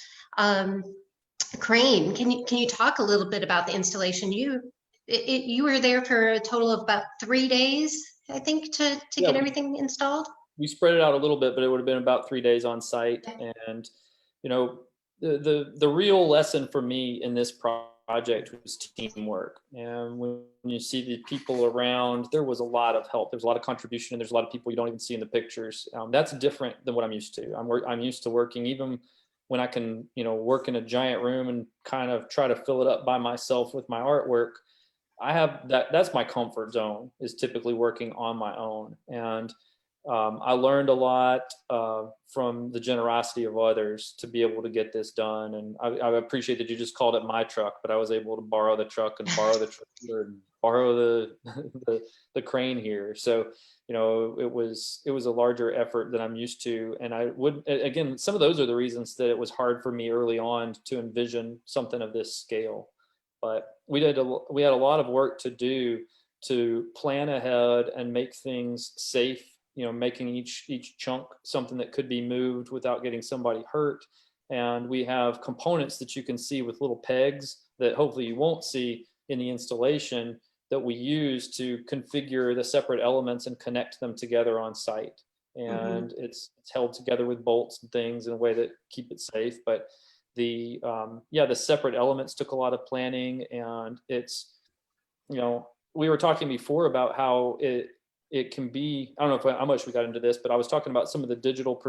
crane. Can you talk a little bit about the installation? You were there for a total of about 3 days, I think, to get everything installed. We spread it out a little bit, but it would have been about 3 days on site. And, you know, the real lesson for me in this project was teamwork. And when you see the people around, there was a lot of help. There's a lot of contribution, and there's a lot of people you don't even see in the pictures. That's different than what I'm used to. I'm used to working, even when I can, you know, work in a giant room and kind of try to fill it up by myself with my artwork. I have that's my comfort zone, is typically working on my own. And I learned a lot from the generosity of others to be able to get this done. And I appreciate that you just called it my truck, but I was able to borrow the truck and borrow the trailer and borrow the crane here. So, you know, it was a larger effort than I'm used to. And I would, again, some of those are the reasons that it was hard for me early on to envision something of this scale. But we had a lot of work to do to plan ahead and make things safe making each chunk something that could be moved without getting somebody hurt. And we have components that you can see with little pegs that hopefully you won't see in the installation, that we use to configure the separate elements and connect them together on site. And it's held together with bolts and things in a way that keep it safe. But the separate elements took a lot of planning, and it's, we were talking before about how it can be, I don't know how much we got into this, but I was talking about some of the digital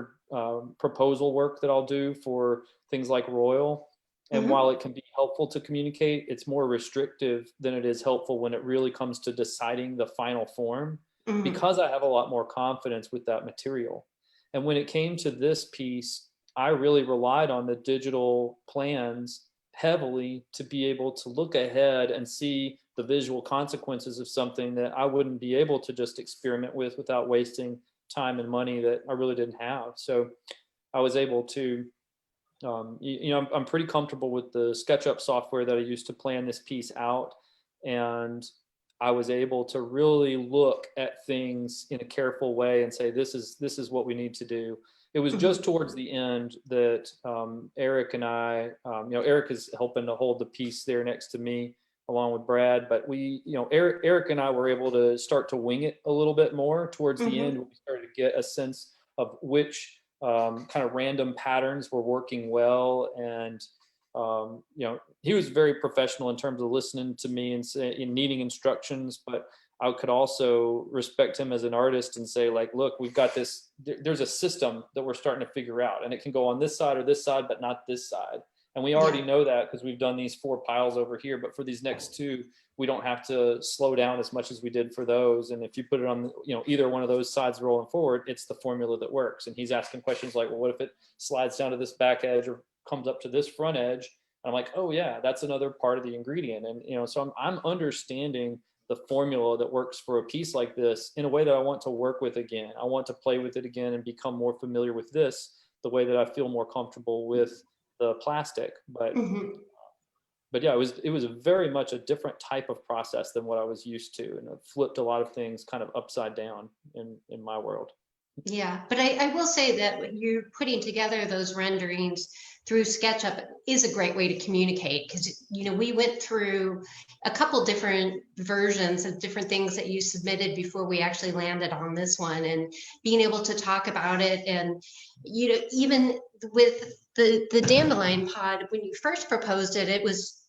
proposal work that I'll do for things like Royal. And while it can be helpful to communicate, it's more restrictive than it is helpful when it really comes to deciding the final form, because I have a lot more confidence with that material. And when it came to this piece, I really relied on the digital plans heavily to be able to look ahead and see the visual consequences of something that I wouldn't be able to just experiment with without wasting time and money that I really didn't have. So I was able to, I'm pretty comfortable with the SketchUp software that I used to plan this piece out. And I was able to really look at things in a careful way and say, this is what we need to do. It was just towards the end that Eric and I, Eric is helping to hold the piece there next to me along with Brad, but we, Eric and I were able to start to wing it a little bit more towards the end. We started to get a sense of which kind of random patterns were working well. And, he was very professional in terms of listening to me and needing instructions, but I could also respect him as an artist and say, like, look, we've got this, there's a system that we're starting to figure out, and it can go on this side or this side, but not this side. And we already know that because we've done these 4 piles over here, but for these next 2, we don't have to slow down as much as we did for those. And if you put it on, either one of those sides rolling forward, it's the formula that works. And he's asking questions like, well, what if it slides down to this back edge or comes up to this front edge? And I'm like, oh yeah, that's another part of the ingredient. And, so I'm understanding the formula that works for a piece like this in a way that I want to work with again. I want to play with it again and become more familiar with this, the way that I feel more comfortable with the plastic. But yeah, it was very much a different type of process than what I was used to, and it flipped a lot of things kind of upside down in my world. Yeah, but I will say that when you're putting together those renderings through SketchUp is a great way to communicate, because we went through a couple different versions of different things that you submitted before we actually landed on this one, and being able to talk about it. And even with the dandelion pod, when you first proposed it, it was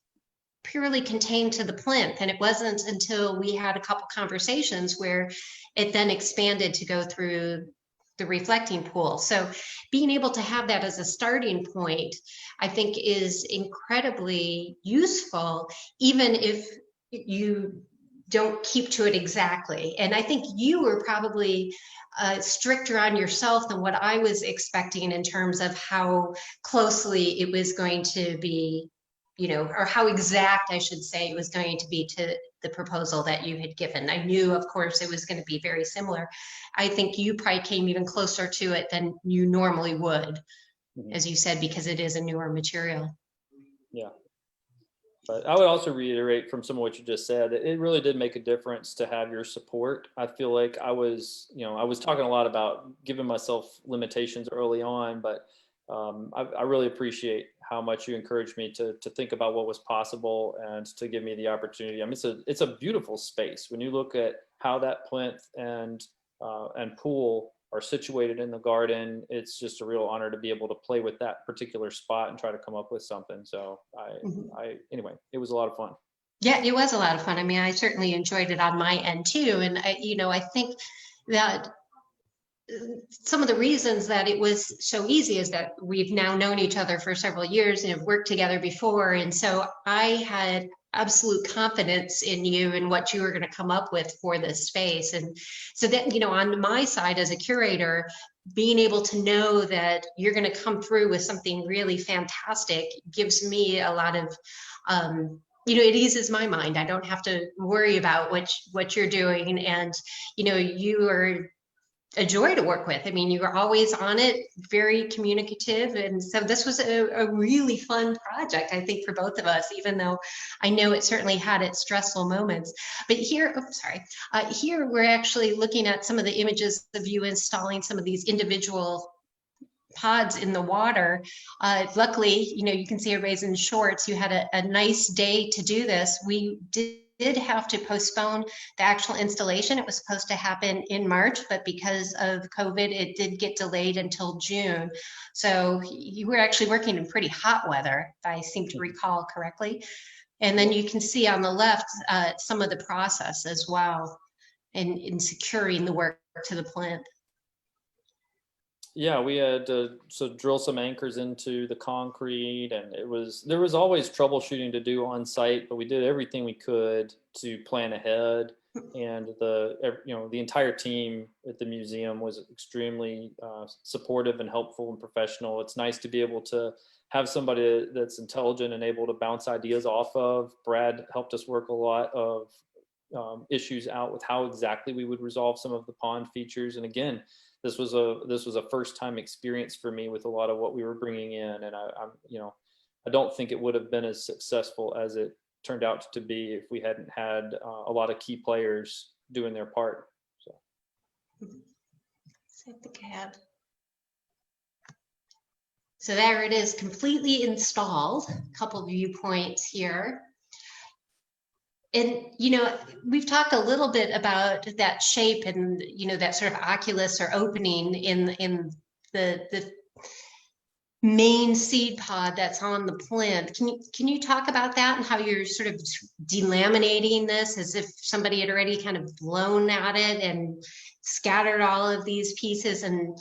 purely contained to the plinth, and it wasn't until we had a couple conversations where it then expanded to go through the reflecting pool. So being able to have that as a starting point, I think, is incredibly useful, even if you don't keep to it exactly. And I think you were probably stricter on yourself than what I was expecting in terms of how closely it was going to be, or how exact, I should say, it was going to be to the proposal that you had given. I knew, of course, it was going to be very similar. I think you probably came even closer to it than you normally would, as you said, because it is a newer material. Yeah. But I would also reiterate from some of what you just said, that it really did make a difference to have your support. I feel like I was talking a lot about giving myself limitations early on, but I really appreciate how much you encouraged me to think about what was possible and to give me the opportunity. I mean, it's a beautiful space. When you look at how that plinth and pool are situated in the garden, it's just a real honor to be able to play with that particular spot and try to come up with something. So anyway, it was a lot of fun. Yeah, it was a lot of fun. I mean, I certainly enjoyed it on my end too. And I think that some of the reasons that it was so easy is that we've now known each other for several years and have worked together before. And so I had absolute confidence in you and what you were going to come up with for this space. And so that, on my side as a curator, being able to know that you're going to come through with something really fantastic gives me a lot of, it eases my mind. I don't have to worry about what you're doing. And, you are a joy to work with. I mean, you were always on it, very communicative. And so this was a really fun project, I think, for both of us, even though I know it certainly had its stressful moments. But here, here we're actually looking at some of the images of you installing some of these individual pods in the water. Luckily, you can see everybody's in shorts. You had a nice day to do this. We did have to postpone the actual installation. It was supposed to happen in March, but because of COVID, it did get delayed until June. So you were actually working in pretty hot weather, if I seem to recall correctly. And then you can see on the left some of the process as well in securing the work to the plinth. Yeah, we had to drill some anchors into the concrete, and there was always troubleshooting to do on site, but we did everything we could to plan ahead. And the entire team at the museum was extremely supportive and helpful and professional. It's nice to be able to have somebody that's intelligent and able to bounce ideas off of. Brad helped us work a lot of issues out with how exactly we would resolve some of the pond features. And again, this was a first time experience for me with a lot of what we were bringing in, and I don't think it would have been as successful as it turned out to be if we hadn't had a lot of key players doing their part. So I think I have. So there it is, completely installed. A couple of viewpoints here. And, we've talked a little bit about that shape and, that sort of oculus or opening in the main seed pod that's on the plinth. Can you talk about that and how you're sort of delaminating this as if somebody had already kind of blown at it and scattered all of these pieces? And,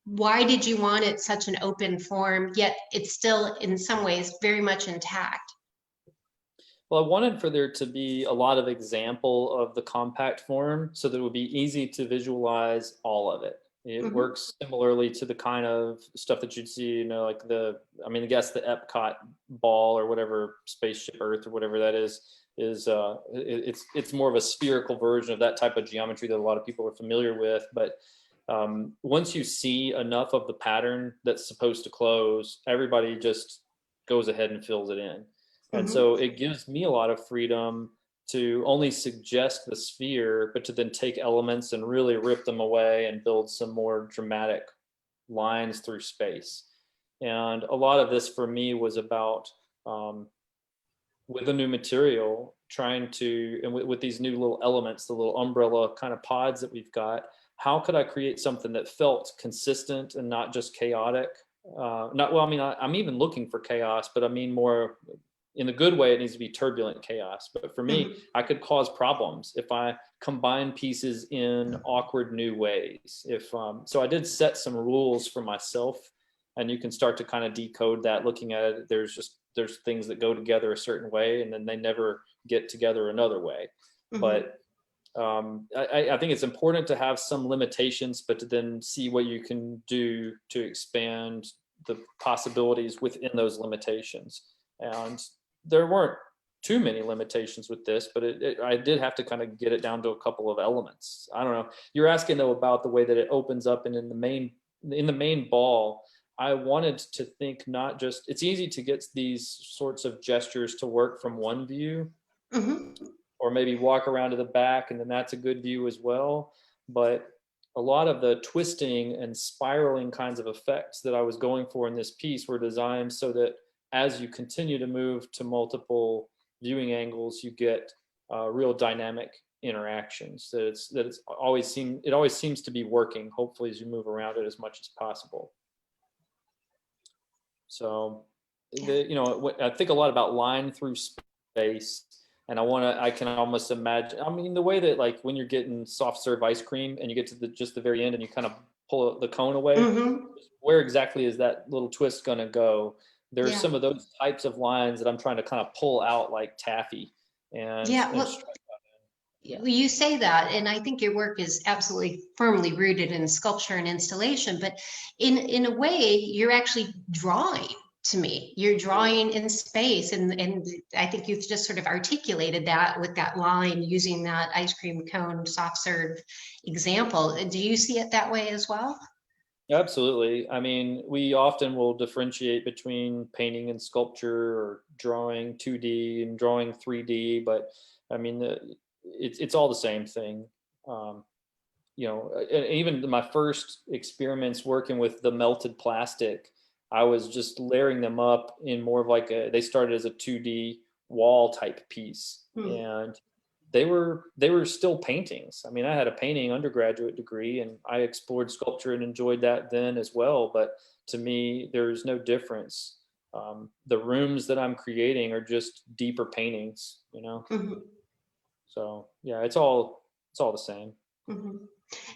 why did you want it such an open form, yet it's still in some ways very much intact? Well, I wanted for there to be a lot of example of the compact form so that it would be easy to visualize all of it. It works similarly to the kind of stuff that you'd see, like I guess the Epcot ball or whatever, Spaceship Earth or whatever that is it's more of a spherical version of that type of geometry that a lot of people are familiar with. But once you see enough of the pattern that's supposed to close, everybody just goes ahead and fills it in. And so it gives me a lot of freedom to only suggest the sphere, but to then take elements and really rip them away and build some more dramatic lines through space. And a lot of this for me was about, with a new material, trying to, and with these new little elements, the little umbrella kind of pods that we've got, how could I create something that felt consistent and not just chaotic? I'm even looking for chaos, but I mean more in a good way. It needs to be turbulent chaos. But for me, I could cause problems if I combine pieces in awkward new ways. So I did set some rules for myself, and you can start to kind of decode that looking at it. There's things that go together a certain way, and then they never get together another way. But I think it's important to have some limitations, but to then see what you can do to expand the possibilities within those limitations. And there weren't too many limitations with this, but I did have to kind of get it down to a couple of elements. I don't know. You're asking though about the way that it opens up, and in the main ball, I wanted to think not just, it's easy to get these sorts of gestures to work from one view, or maybe walk around to the back, and then that's a good view as well. But a lot of the twisting and spiraling kinds of effects that I was going for in this piece were designed so that as you continue to move to multiple viewing angles, you get real dynamic interactions. It always seems to be working, hopefully, as you move around it as much as possible. So, I think a lot about line through space, and I can almost imagine, the way that, like, when you're getting soft serve ice cream and you get to just the very end and you kind of pull the cone away, where exactly is that little twist going to go? There's some of those types of lines that I'm trying to kind of pull out like taffy. And you say that, and I think your work is absolutely firmly rooted in sculpture and installation, but in a way, you're actually drawing to me. You're drawing in space, and I think you've just sort of articulated that with that line using that ice cream cone soft serve example. Do you see it that way as well? Absolutely. I mean, we often will differentiate between painting and sculpture, or drawing 2D and drawing 3D, but I mean, it's all the same thing. Um, and even my first experiments working with the melted plastic, I was just layering them up in more of like they started as a 2D wall type piece. And they were still paintings. I mean, I had a painting undergraduate degree, and I explored sculpture and enjoyed that then as well. But to me, there's no difference. The rooms that I'm creating are just deeper paintings, Mm-hmm. So yeah, it's all the same. Mm-hmm.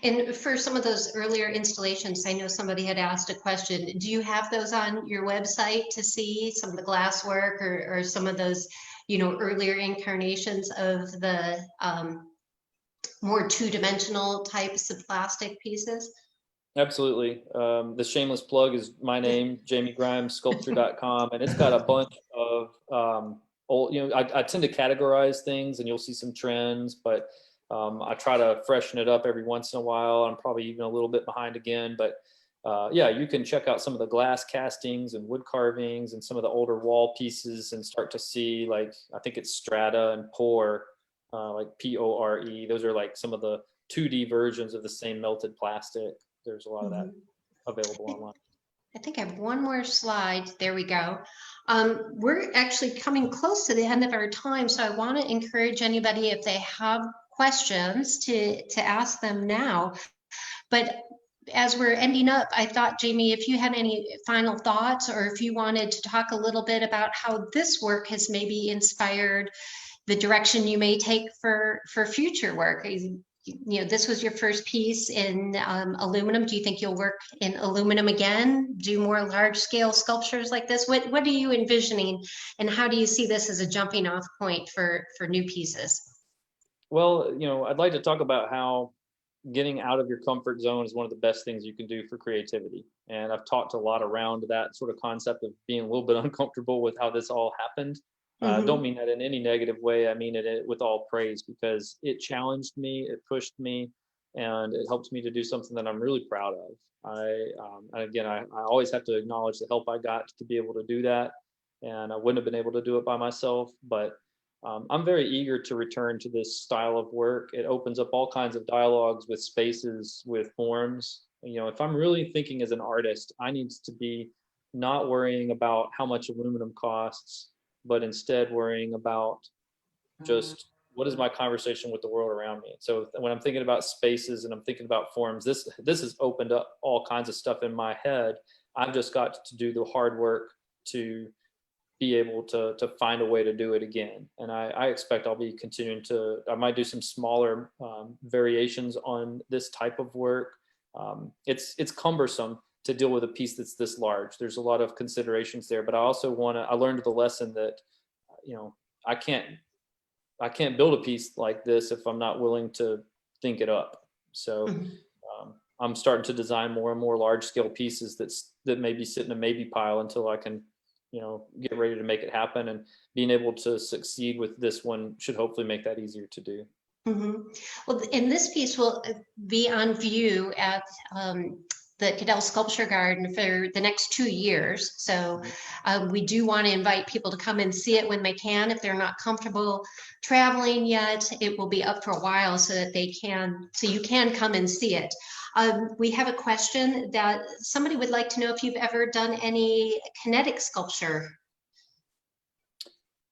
And for some of those earlier installations, I know somebody had asked a question. Do you have those on your website to see some of the glass work, or some of those, earlier incarnations of the more two-dimensional types of plastic pieces? Absolutely. The shameless plug is my name, Jamey Grimes, sculpture.com, and it's got a bunch of old, I tend to categorize things, and you'll see some trends, but I try to freshen it up every once in a while. I'm probably even a little bit behind again, but yeah, you can check out some of the glass castings and wood carvings and some of the older wall pieces and start to see, like, I think it's strata and pour, like PORE. Those are like some of the 2D versions of the same melted plastic. There's a lot of that available online. I think I have one more slide. There we go. We're actually coming close to the end of our time, so I want to encourage anybody, if they have questions, to ask them now. But as we're ending up, I thought, Jamey, if you had any final thoughts, or if you wanted to talk a little bit about how this work has maybe inspired the direction you may take for future work. This was your first piece in aluminum. Do you think you'll work in aluminum again? Do more large scale sculptures like this? What are you envisioning, and how do you see this as a jumping off point for new pieces? Well, I'd like to talk about how getting out of your comfort zone is one of the best things you can do for creativity. And I've talked a lot around that sort of concept of being a little bit uncomfortable with how this all happened. Don't mean that in any negative way. I mean it with all praise, because it challenged me, it pushed me, and it helped me to do something that I'm really proud of. I always have to acknowledge the help I got to be able to do that, and I wouldn't have been able to do it by myself. But I'm very eager to return to this style of work. It opens up all kinds of dialogues with spaces, with forms. If I'm really thinking as an artist, I need to be not worrying about how much aluminum costs, but instead worrying about just what is my conversation with the world around me. So when I'm thinking about spaces and I'm thinking about forms, this has opened up all kinds of stuff in my head. I've just got to do the hard work to be able to find a way to do it again. And I expect I'll be continuing I might do some smaller variations on this type of work. It's cumbersome to deal with a piece that's this large. There's a lot of considerations there, but I also I learned the lesson that, I can't build a piece like this if I'm not willing to think it up. So I'm starting to design more and more large scale pieces that maybe sit in a maybe pile until I can, get ready to make it happen. And being able to succeed with this one should hopefully make that easier to do. Well, and this piece will be on view at the Caddell Sculpture Garden for the next 2 years. So we do want to invite people to come and see it when they can. If they're not comfortable traveling yet, it will be up for a while so that you can come and see it. We have a question that somebody would like to know if you've ever done any kinetic sculpture.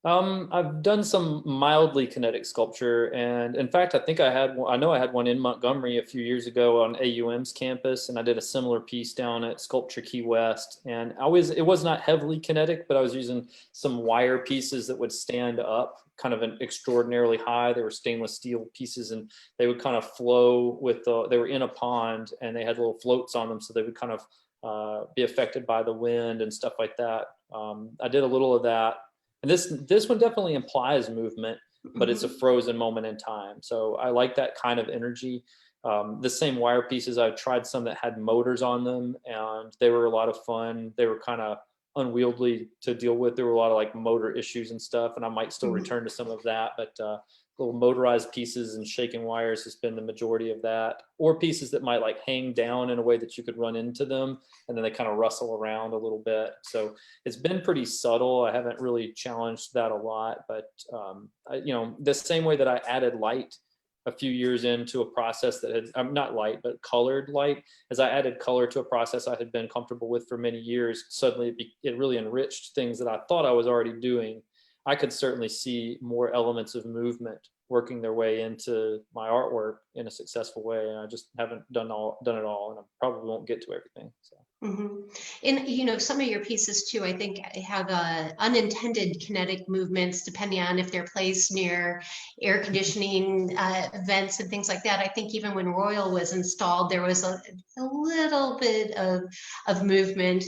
I've done some mildly kinetic sculpture, and in fact, I know I had one in Montgomery a few years ago on AUM's campus, and I did a similar piece down at Sculpture Key West. And it was not heavily kinetic, but I was using some wire pieces that would stand up kind of an extraordinarily high. They were stainless steel pieces, and they would kind of flow they were in a pond, and they had little floats on them, so they would kind of be affected by the wind and stuff like that. I did a little of that. And this one definitely implies movement, but it's a frozen moment in time. So I like that kind of energy. The same wire pieces, I've tried some that had motors on them, and they were a lot of fun. They were kind of unwieldy to deal with. There were a lot of like motor issues and stuff, and I might still Mhm. return to some of that, but little motorized pieces and shaking wires has been the majority of that, or pieces that might like hang down in a way that you could run into them and then they kind of rustle around a little bit. So it's been pretty subtle. I haven't really challenged that a lot, but you know, the same way that I added light a few years into a process that had, not light, but colored light, as I added color to a process I had been comfortable with for many years, suddenly it really enriched things that I thought I was already doing. I could certainly see more elements of movement working their way into my artwork in a successful way. And I just haven't done it all, and I probably won't get to everything. So. Mhm. And you know, some of your pieces too, I think, have unintended kinetic movements depending on if they're placed near air conditioning vents and things like that. I think even when Royal was installed, there was a little bit of movement.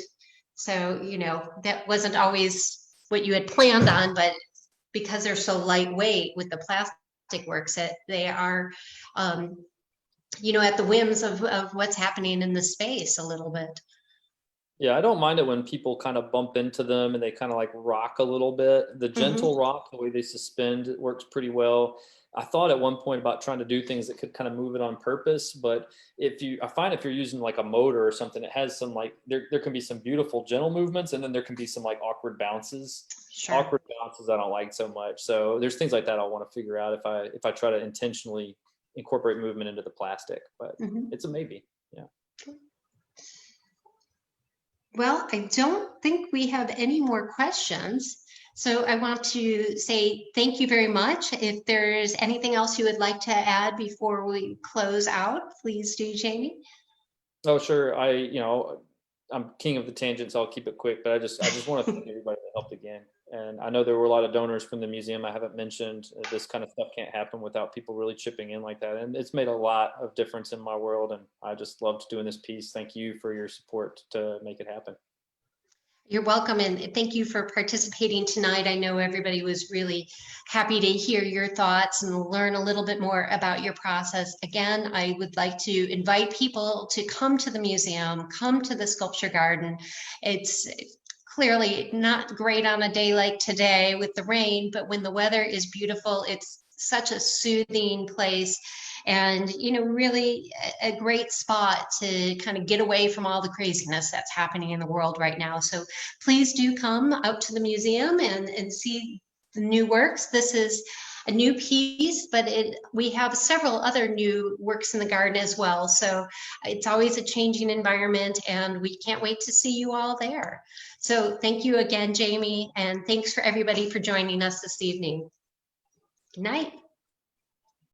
So, you know, that wasn't always what you had planned on, but because they're so lightweight with the plastic works, that they are, you know, at the whims of what's happening in the space a little bit. Yeah, I don't mind it when people kind of bump into them and they kind of like rock a little bit. The gentle rock, the way they suspend, it works pretty well. I thought at one point about trying to do things that could kind of move it on purpose, but I find if you're using like a motor or something, it has some like, there can be some beautiful gentle movements, and then there can be some like awkward bounces. Sure. Awkward bounces I don't like so much. So there's things like that I want to figure out if I try to intentionally incorporate movement into the plastic, but it's a maybe. Yeah. Well, I don't think we have any more questions. So I want to say thank you very much. If there's anything else you would like to add before we close out, please do, Jamey. Oh, sure. I'm king of the tangents. I'll keep it quick, but I just want to thank everybody that helped again. And I know there were a lot of donors from the museum I haven't mentioned. This kind of stuff can't happen without people really chipping in like that. And it's made a lot of difference in my world. And I just loved doing this piece. Thank you for your support to make it happen. You're welcome, and thank you for participating tonight. I know everybody was really happy to hear your thoughts and learn a little bit more about your process. Again, I would like to invite people to come to the museum, come to the sculpture garden. It's clearly not great on a day like today with the rain, but when the weather is beautiful, it's such a soothing place. And, you know, really a great spot to kind of get away from all the craziness that's happening in the world right now. So please do come out to the museum and see the new works. This is a new piece, but we have several other new works in the garden as well. So it's always a changing environment, and we can't wait to see you all there. So thank you again, Jamey, and thanks for everybody for joining us this evening. Good night.